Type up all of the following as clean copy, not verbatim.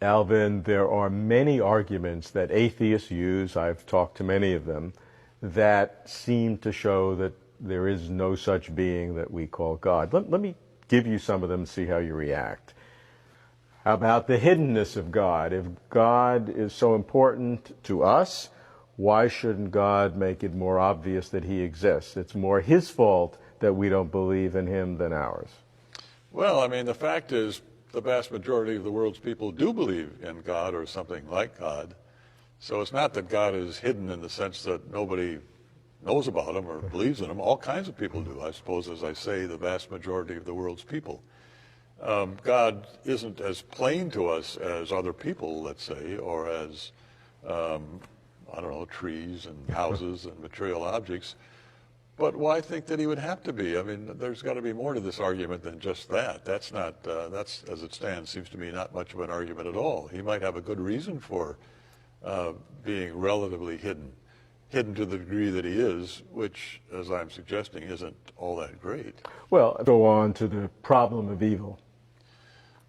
Alvin, there are many arguments that atheists use, I've talked to many of them, that seem to show that there is no such being that we call God. Let me give you some of them and see how you react. How about the hiddenness of God? If God is so important to us, why shouldn't God make it more obvious that he exists? It's more his fault that we don't believe in him than ours. Well, I mean, the fact is the vast majority of the world's people do believe in God or something like God. So it's not that God is hidden in the sense that nobody knows about him or believes in him. All kinds of people do, I suppose, as I say, the vast majority of the world's people. God isn't as plain to us as other people, let's say, or as, I don't know, trees and houses and material objects. But why think that he would have to be? I mean, there's got to be more to this argument than just that. That's not, that's, as it stands, seems to me not much of an argument at all. He might have a good reason for being relatively hidden to the degree that he is, which, as I'm suggesting, isn't all that great. Well, go on to the problem of evil.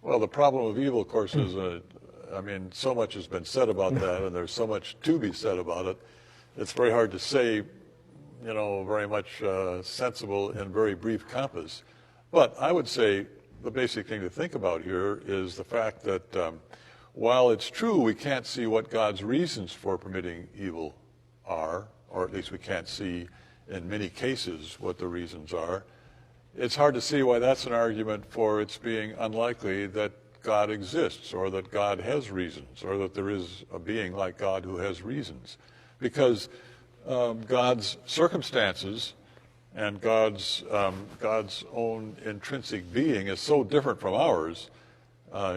Well, the problem of evil, of course, is, I mean, so much has been said about that, and there's so much to be said about it. It's very hard to say, you know, very much sensible in very brief compass. But I would say the basic thing to think about here is the fact that while it's true we can't see what God's reasons for permitting evil are, or at least we can't see in many cases what the reasons are, it's hard to see why that's an argument for its being unlikely that God exists, or that God has reasons, or that there is a being like God who has reasons. Because God's circumstances and God's own intrinsic being is so different from ours,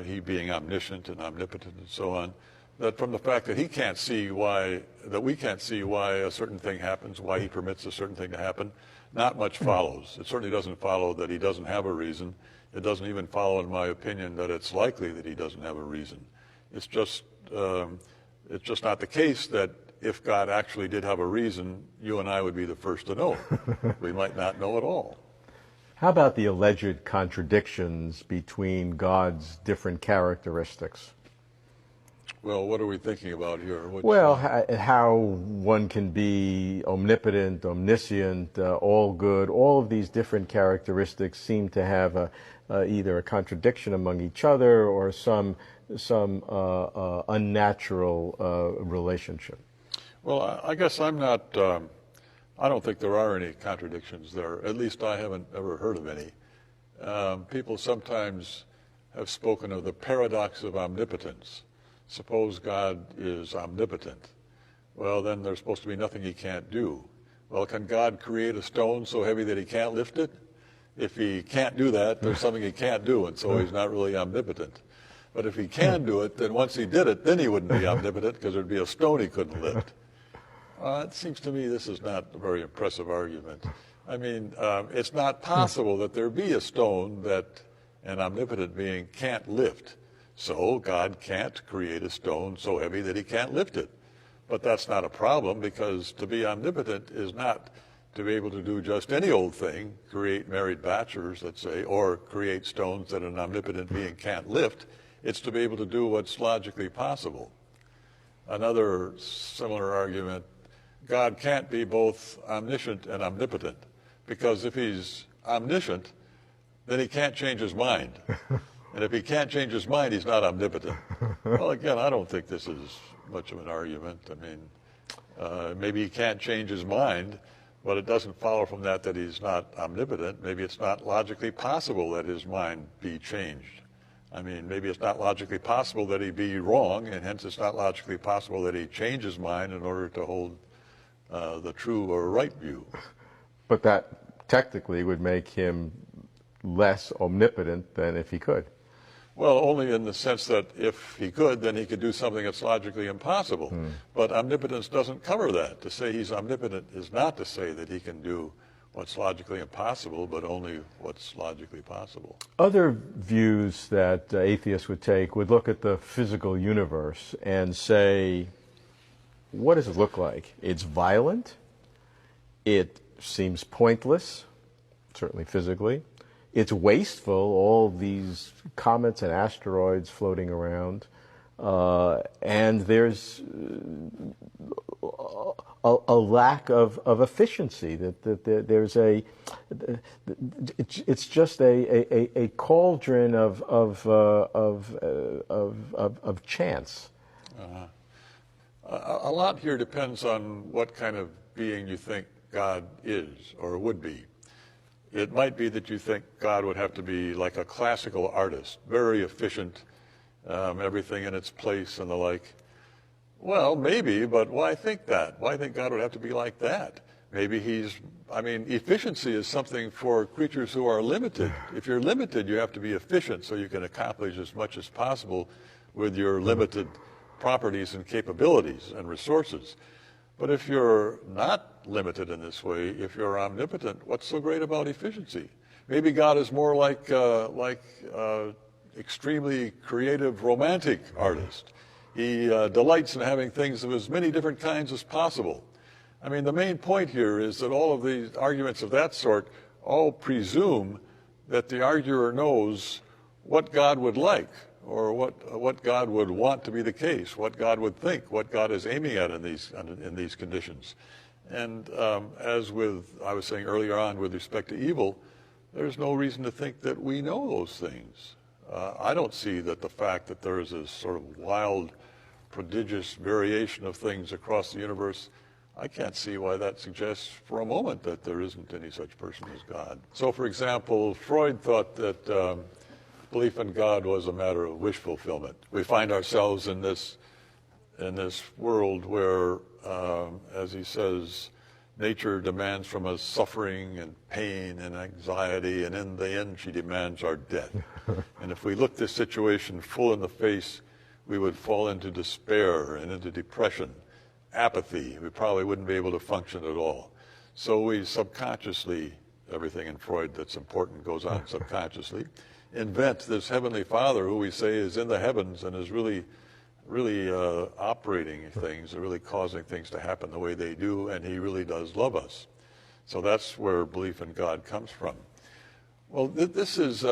he being omniscient and omnipotent and so on, that from the fact that we can't see why a certain thing happens, why he permits a certain thing to happen, not much follows. It certainly doesn't follow that he doesn't have a reason. It doesn't even follow, in my opinion, that it's likely that he doesn't have a reason. It's just not the case that if God actually did have a reason, you and I would be the first to know. We might not know at all. How about the alleged contradictions between God's different characteristics? Well, what are we thinking about here? How one can be omnipotent, omniscient, all good. All of these different characteristics seem to have either a contradiction among each other or some unnatural relationship. Well, I guess I'm not, I don't think there are any contradictions there. At least I haven't ever heard of any. People sometimes have spoken of the paradox of omnipotence. Suppose God is omnipotent. Well, then there's supposed to be nothing he can't do. Well, can God create a stone so heavy that he can't lift it? If he can't do that, there's something he can't do, and so he's not really omnipotent. But if he can do it, then once he did it, then he wouldn't be omnipotent because there'd be a stone he couldn't lift. It seems to me this is not a very impressive argument. I mean, it's not possible that there be a stone that an omnipotent being can't lift. So God can't create a stone so heavy that he can't lift it. But that's not a problem, because to be omnipotent is not to be able to do just any old thing, create married bachelors, let's say, or create stones that an omnipotent being can't lift. It's to be able to do what's logically possible. Another similar argument, God can't be both omniscient and omnipotent, because if he's omniscient, then he can't change his mind. And if he can't change his mind, he's not omnipotent. Well, again, I don't think this is much of an argument. I mean, maybe he can't change his mind, but it doesn't follow from that that he's not omnipotent. Maybe it's not logically possible that his mind be changed. I mean, maybe it's not logically possible that he be wrong, and hence it's not logically possible that he change his mind in order to hold the true or right view. But that technically would make him less omnipotent than if he could. Well, only in the sense that if he could, then he could do something that's logically impossible. But omnipotence doesn't cover that. To say he's omnipotent is not to say that he can do what's logically impossible, but only what's logically possible. Other views that atheists would take would look at the physical universe and say, what does it look like? It's violent. It seems pointless, certainly physically. It's wasteful, all these comets and asteroids floating around. and there's a lack of efficiency. That there's it's just a cauldron of chance. A lot here depends on what kind of being you think God is or would be. It might be that you think God would have to be like a classical artist, very efficient, everything in its place and the like. Well, maybe, but why think that? Why think God would have to be like that? Maybe efficiency is something for creatures who are limited. If you're limited, you have to be efficient so you can accomplish as much as possible with your limited properties and capabilities and resources. But if you're not limited in this way, if you're omnipotent, what's so great about efficiency? Maybe God is more like extremely creative, romantic artist. He delights in having things of as many different kinds as possible. I mean, the main point here is that all of these arguments of that sort all presume that the arguer knows what God would like, or what God would want to be the case, what God would think, what God is aiming at in these conditions. And as I was saying earlier on with respect to evil, there's no reason to think that we know those things. I don't see that the fact that there is this sort of wild, prodigious variation of things across the universe, I can't see why that suggests for a moment that there isn't any such person as God. So, for example, Freud thought that belief in God was a matter of wish fulfillment. We find ourselves in this world where, as he says, nature demands from us suffering and pain and anxiety, and in the end she demands our death. And if we looked this situation full in the face, we would fall into despair and into depression, apathy. We probably wouldn't be able to function at all. So we subconsciously, everything in Freud that's important goes on subconsciously, invent this Heavenly Father who we say is in the heavens and is really operating things, really causing things to happen the way they do, and he really does love us. So that's where belief in God comes from. Well, this is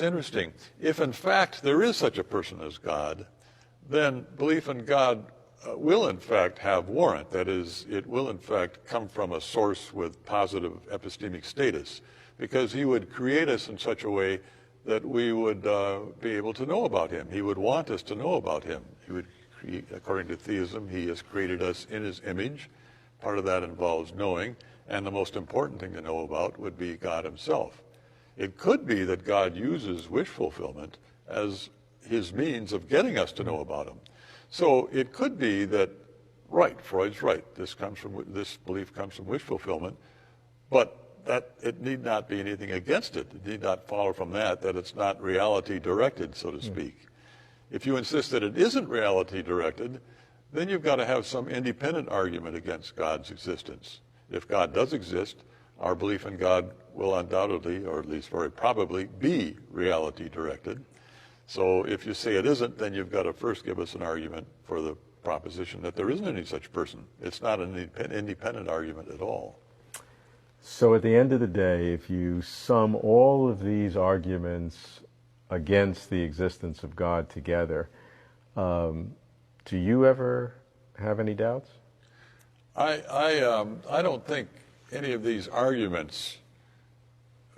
interesting. If in fact there is such a person as God, then belief in God will in fact have warrant. That is, it will in fact come from a source with positive epistemic status, because he would create us in such a way that we would be able to know about him. He would want us to know about him. He would create, according to theism, he has created us in his image. Part of that involves knowing, and the most important thing to know about would be God himself. It could be that God uses wish fulfillment as his means of getting us to know about him. So it could be that, right, Freud's right, this belief comes from wish fulfillment, but that it need not be anything against it. It need not follow from that it's not reality directed, so to speak. If you insist that it isn't reality directed, then you've got to have some independent argument against God's existence. If God does exist, our belief in God will undoubtedly, or at least very probably, be reality directed. So if you say it isn't, then you've got to first give us an argument for the proposition that there isn't any such person. It's not an independent argument at all. So at the end of the day, if you sum all of these arguments against the existence of God together, do you ever have any doubts? I don't think any of these arguments,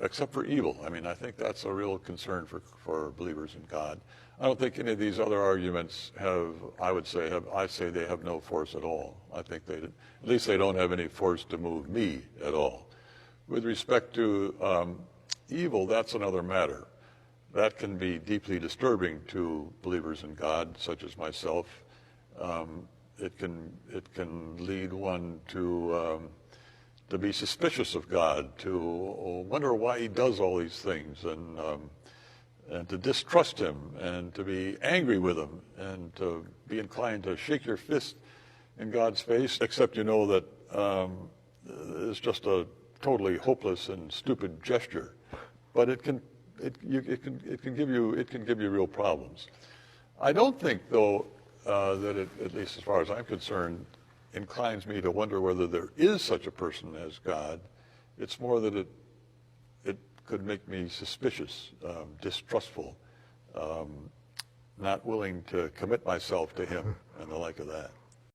except for evil, I think that's a real concern for believers in God. I don't think any of these other arguments I say they have no force at all. I think at least they don't have any force to move me at all. With respect to evil, that's another matter. That can be deeply disturbing to believers in God, such as myself. It can lead one to be suspicious of God, to wonder why he does all these things, and to distrust him, and to be angry with him, and to be inclined to shake your fist in God's face, except you know that it's just a totally hopeless and stupid gesture, but it can give you real problems. I don't think, though, that it, at least as far as I'm concerned, inclines me to wonder whether there is such a person as God. It's more that it could make me suspicious, distrustful, not willing to commit myself to him and the like of that.